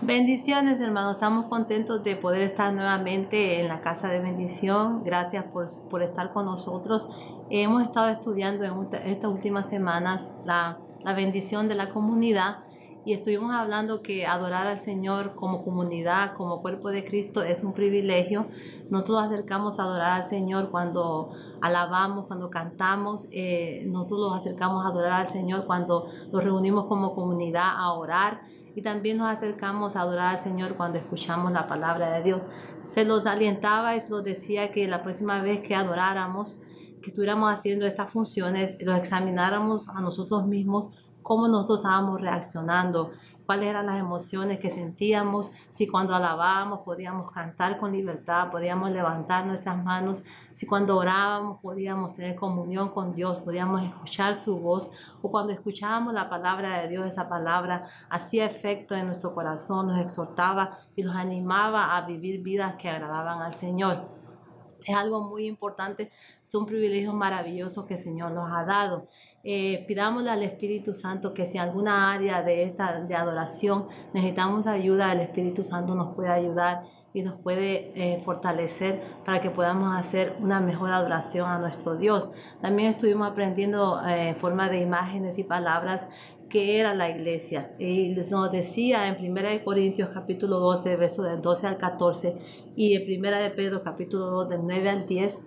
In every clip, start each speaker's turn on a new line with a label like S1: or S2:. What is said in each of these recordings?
S1: Bendiciones, hermanos. Estamos contentos de poder estar nuevamente en la casa de bendición. Gracias por estar con nosotros. Hemos estado estudiando en estas últimas semanas la bendición de la comunidad y estuvimos hablando que adorar al Señor como comunidad, como cuerpo de Cristo, es un privilegio. Nosotros nos acercamos a adorar al Señor cuando alabamos, cuando cantamos. Nosotros nos acercamos a adorar al Señor cuando nos reunimos como comunidad a orar. Y también nos acercamos a adorar al Señor cuando escuchamos la palabra de Dios. Se los alientaba y se los decía que la próxima vez que adoráramos, que estuviéramos haciendo estas funciones, los examináramos a nosotros mismos, cómo nosotros estábamos reaccionando, cuáles eran las emociones que sentíamos, si cuando alabábamos podíamos cantar con libertad, podíamos levantar nuestras manos, si cuando orábamos podíamos tener comunión con Dios, podíamos escuchar su voz, o cuando escuchábamos la palabra de Dios, esa palabra hacía efecto en nuestro corazón, nos exhortaba y nos animaba a vivir vidas que agradaban al Señor. Es algo muy importante, son privilegios maravillosos que el Señor nos ha dado. Pidámosle al Espíritu Santo que si en alguna área de adoración necesitamos ayuda, el Espíritu Santo nos puede ayudar y nos puede fortalecer para que podamos hacer una mejor adoración a nuestro Dios. También estuvimos aprendiendo en forma de imágenes y palabras qué era la iglesia. Y nos decía en 1 Corintios capítulo 12, versos del 12 al 14, y en 1 de Pedro capítulo 2, del 9 al 10,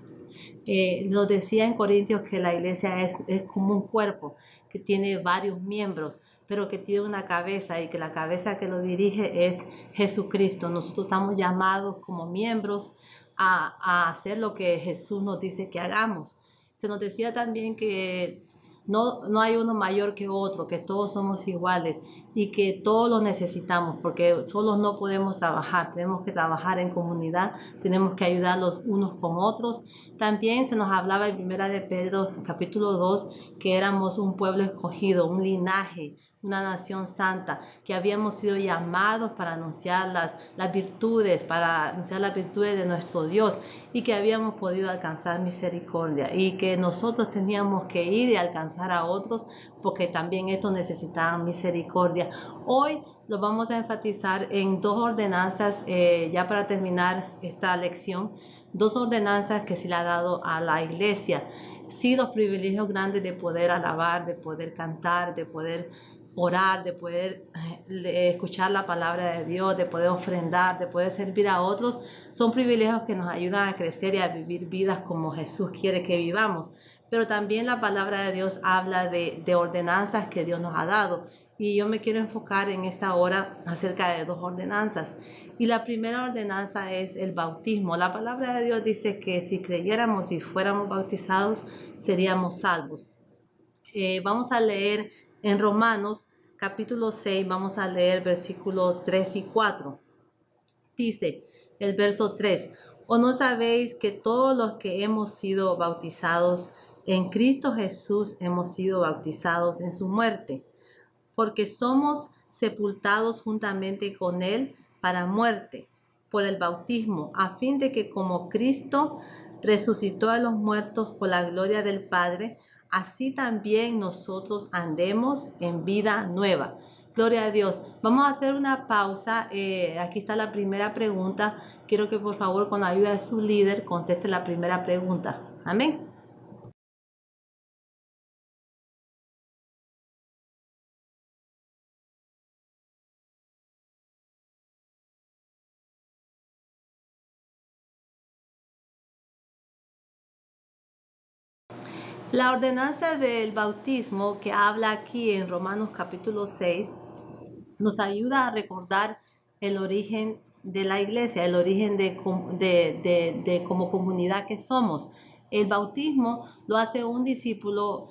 S1: nos decía en Corintios que la iglesia es como un cuerpo que tiene varios miembros, pero que tiene una cabeza y que la cabeza que lo dirige es Jesucristo. Nosotros estamos llamados como miembros a hacer lo que Jesús nos dice que hagamos. Se nos decía también que no hay uno mayor que otro, que todos somos iguales y que todos lo necesitamos porque solos no podemos trabajar, tenemos que trabajar en comunidad, tenemos que ayudar los unos con otros. También se nos hablaba en 1 de Pedro capítulo 2 que éramos un pueblo escogido, un linaje, una nación santa, que habíamos sido llamados para anunciar las virtudes, de nuestro Dios y que habíamos podido alcanzar misericordia y que nosotros teníamos que ir y alcanzar a otros porque también estos necesitaban misericordia. Hoy lo vamos a enfatizar en dos ordenanzas, ya para terminar esta lección, dos ordenanzas que se le ha dado a la iglesia. Sí, los privilegios grandes de poder alabar, de poder cantar, de poder orar, de poder escuchar la palabra de Dios, de poder ofrendar, de poder servir a otros, son privilegios que nos ayudan a crecer y a vivir vidas como Jesús quiere que vivamos. Pero también la palabra de Dios habla de ordenanzas que Dios nos ha dado. Y yo me quiero enfocar en esta hora acerca de dos ordenanzas. Y la primera ordenanza es el bautismo. La palabra de Dios dice que si creyéramos y fuéramos bautizados, seríamos salvos. Vamos a leer en Romanos capítulo 6, vamos a leer versículos 3 y 4. Dice el verso 3, ¿o no sabéis que todos los que hemos sido bautizados en Cristo Jesús hemos sido bautizados en su muerte? Porque somos sepultados juntamente con Él para muerte, por el bautismo, a fin de que como Cristo resucitó a los muertos por la gloria del Padre, así también nosotros andemos en vida nueva. Gloria a Dios. Vamos a hacer una pausa. Aquí está la primera pregunta. Quiero que por favor con la ayuda de su líder conteste la primera pregunta. Amén. La ordenanza del bautismo que habla aquí en Romanos capítulo 6 nos ayuda a recordar el origen de la iglesia, el origen de como comunidad que somos. El bautismo lo hace un discípulo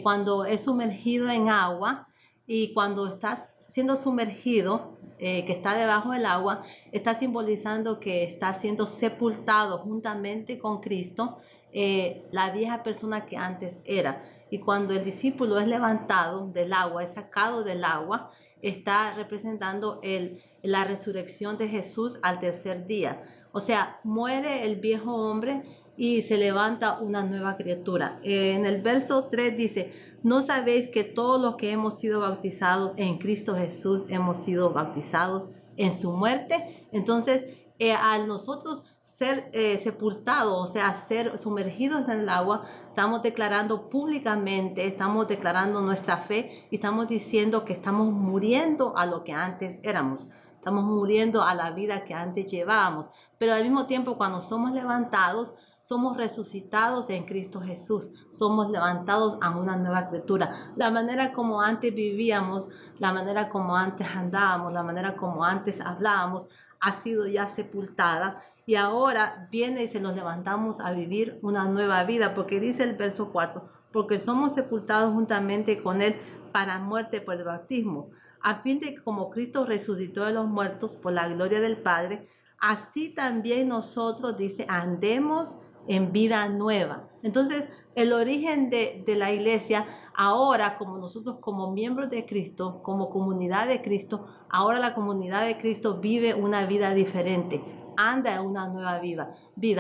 S1: cuando es sumergido en agua y cuando está siendo sumergido, que está debajo del agua, está simbolizando que está siendo sepultado juntamente con Cristo, la vieja persona que antes era. Y cuando el discípulo es levantado del agua, es sacado del agua, está representando la resurrección de Jesús al tercer día. O sea, muere el viejo hombre y se levanta una nueva criatura. En el verso 3 dice, ¿no sabéis que todos los que hemos sido bautizados en Cristo Jesús hemos sido bautizados en su muerte. Entonces, al nosotros ser sepultados, o sea, ser sumergidos en el agua, estamos declarando públicamente, estamos declarando nuestra fe y estamos diciendo que estamos muriendo a lo que antes éramos. Estamos muriendo a la vida que antes llevábamos. Pero al mismo tiempo, cuando somos levantados, somos resucitados en Cristo Jesús. Somos levantados a una nueva criatura. La manera como antes vivíamos, la manera como antes andábamos, la manera como antes hablábamos, ha sido ya sepultada. Y ahora viene y se nos levantamos a vivir una nueva vida. Porque dice el verso 4, porque somos sepultados juntamente con Él para muerte por el bautismo, a fin de que como Cristo resucitó de los muertos por la gloria del Padre, así también nosotros, dice, andemos en vida nueva. Entonces, el origen de la iglesia, ahora como nosotros como miembros de Cristo, como comunidad de Cristo, ahora la comunidad de Cristo vive una vida diferente, anda en una nueva vida,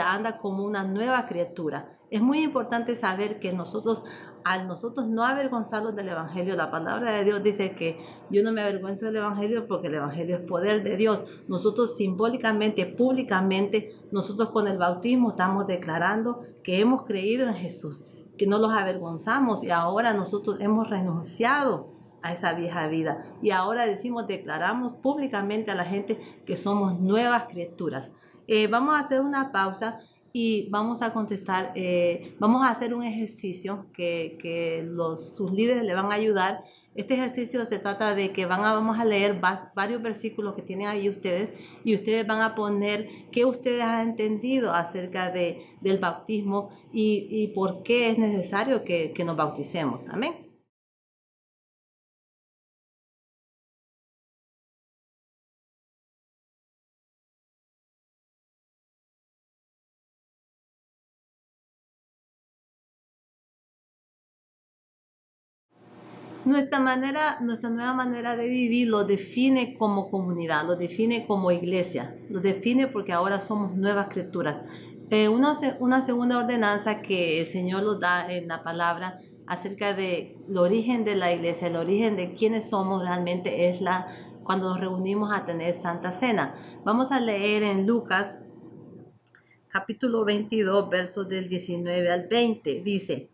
S1: anda como una nueva criatura. Es muy importante saber que nosotros, al nosotros no avergonzarnos del Evangelio, la palabra de Dios dice que yo no me avergüenzo del Evangelio porque el Evangelio es poder de Dios. Nosotros simbólicamente, públicamente, nosotros con el bautismo estamos declarando que hemos creído en Jesús, que no los avergonzamos y ahora nosotros hemos renunciado a esa vieja vida. Y ahora decimos, declaramos públicamente a la gente que somos nuevas criaturas. Vamos a hacer una pausa y vamos a contestar, vamos a hacer un ejercicio que sus líderes le van a ayudar. Este ejercicio se trata de que vamos a leer varios versículos que tienen ahí ustedes y ustedes van a poner qué ustedes han entendido acerca del bautismo y por qué es necesario que nos bauticemos. Amén. Nuestra nueva manera de vivir lo define como comunidad, lo define como iglesia, lo define porque ahora somos nuevas criaturas. Una segunda ordenanza que el Señor nos da en la palabra acerca de el origen de la iglesia, el origen de quiénes somos realmente es cuando nos reunimos a tener Santa Cena. Vamos a leer en Lucas capítulo 22, versos del 19 al 20. Dice: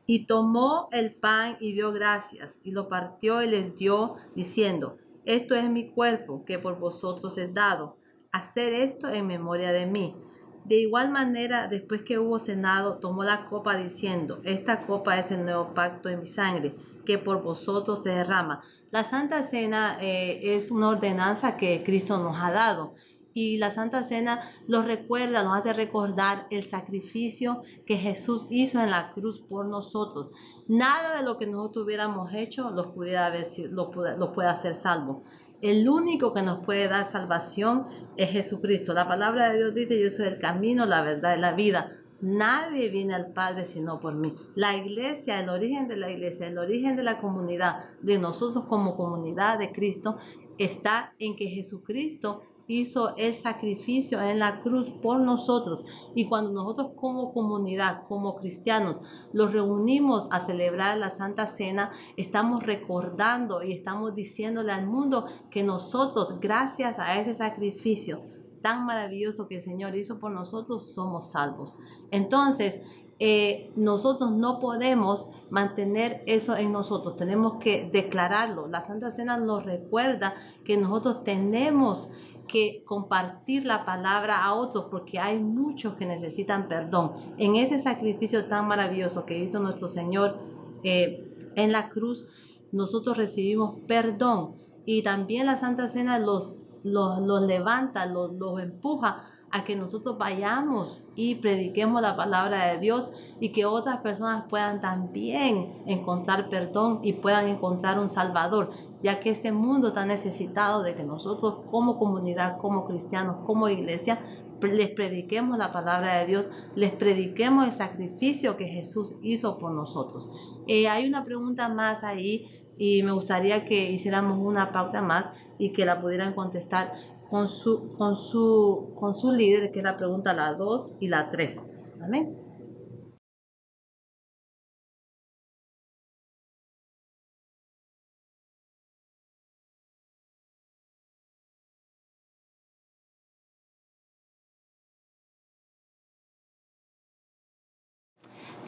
S1: y tomó el pan y dio gracias, y lo partió y les dio, diciendo: esto es mi cuerpo, que por vosotros es dado. Hacer esto en memoria de mí. De igual manera, después que hubo cenado, tomó la copa, diciendo: esta copa es el nuevo pacto en mi sangre, que por vosotros se derrama. La Santa Cena es una ordenanza que Cristo nos ha dado. Y la Santa Cena nos recuerda, nos hace recordar el sacrificio que Jesús hizo en la cruz por nosotros. Nada de lo que nosotros hubiéramos hecho los puede hacer salvo. El único que nos puede dar salvación es Jesucristo. La palabra de Dios dice: yo soy el camino, la verdad y la vida. Nadie viene al Padre sino por mí. La iglesia, el origen de la iglesia, el origen de la comunidad, de nosotros como comunidad de Cristo, está en que Jesucristo hizo el sacrificio en la cruz por nosotros. Y cuando nosotros como comunidad, como cristianos, los reunimos a celebrar la Santa Cena, estamos recordando y estamos diciéndole al mundo que nosotros, gracias a ese sacrificio tan maravilloso que el Señor hizo por nosotros, somos salvos. Entonces, nosotros no podemos mantener eso en nosotros, tenemos que declararlo. La Santa Cena nos recuerda que nosotros tenemos que compartir la palabra a otros porque hay muchos que necesitan perdón. En ese sacrificio tan maravilloso que hizo nuestro Señor en la cruz, nosotros recibimos perdón y también la Santa Cena los levanta, los empuja a que nosotros vayamos y prediquemos la palabra de Dios y que otras personas puedan también encontrar perdón y puedan encontrar un Salvador, ya que este mundo está necesitado de que nosotros como comunidad, como cristianos, como iglesia, les prediquemos la palabra de Dios, les prediquemos el sacrificio que Jesús hizo por nosotros. Hay una pregunta más ahí y me gustaría que hiciéramos una pauta más y que la pudieran contestar con su líder, que es la pregunta la 2 y la 3. Amén.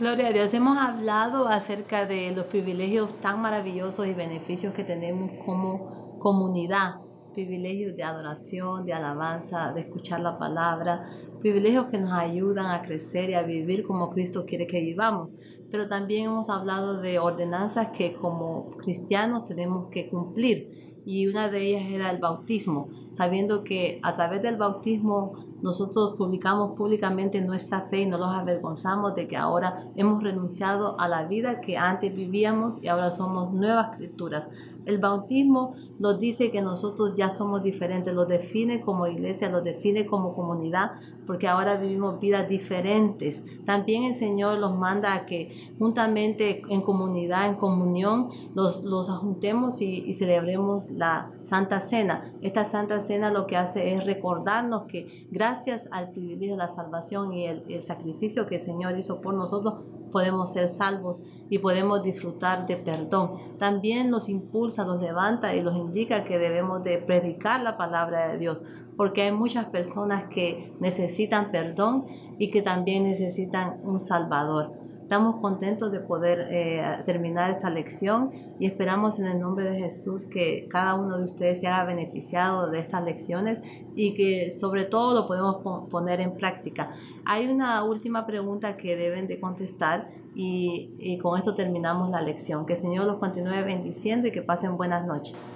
S1: Gloria a Dios. Hemos hablado acerca de los privilegios tan maravillosos y beneficios que tenemos como comunidad. Privilegios de adoración, de alabanza, de escuchar la palabra. Privilegios que nos ayudan a crecer y a vivir como Cristo quiere que vivamos. Pero también hemos hablado de ordenanzas que como cristianos tenemos que cumplir. Y una de ellas era el bautismo, sabiendo que a través del bautismo nosotros publicamos públicamente nuestra fe y no nos avergonzamos de que ahora hemos renunciado a la vida que antes vivíamos y ahora somos nuevas criaturas. El bautismo nos dice que nosotros ya somos diferentes, los define como iglesia, los define como comunidad, porque ahora vivimos vidas diferentes. También el Señor los manda a que juntamente en comunidad, en comunión, los juntemos y celebremos la Santa Cena. Esta Santa Cena lo que hace es recordarnos que gracias al privilegio de la salvación y el sacrificio que el Señor hizo por nosotros, podemos ser salvos y podemos disfrutar de perdón. También nos impulsa, nos levanta y nos indica que debemos de predicar la palabra de Dios, porque hay muchas personas que necesitan perdón y que también necesitan un Salvador. Estamos contentos de poder terminar esta lección y esperamos en el nombre de Jesús que cada uno de ustedes se haya beneficiado de estas lecciones y que sobre todo lo podemos poner en práctica. Hay una última pregunta que deben de contestar y con esto terminamos la lección. Que el Señor los continúe bendiciendo y que pasen buenas noches.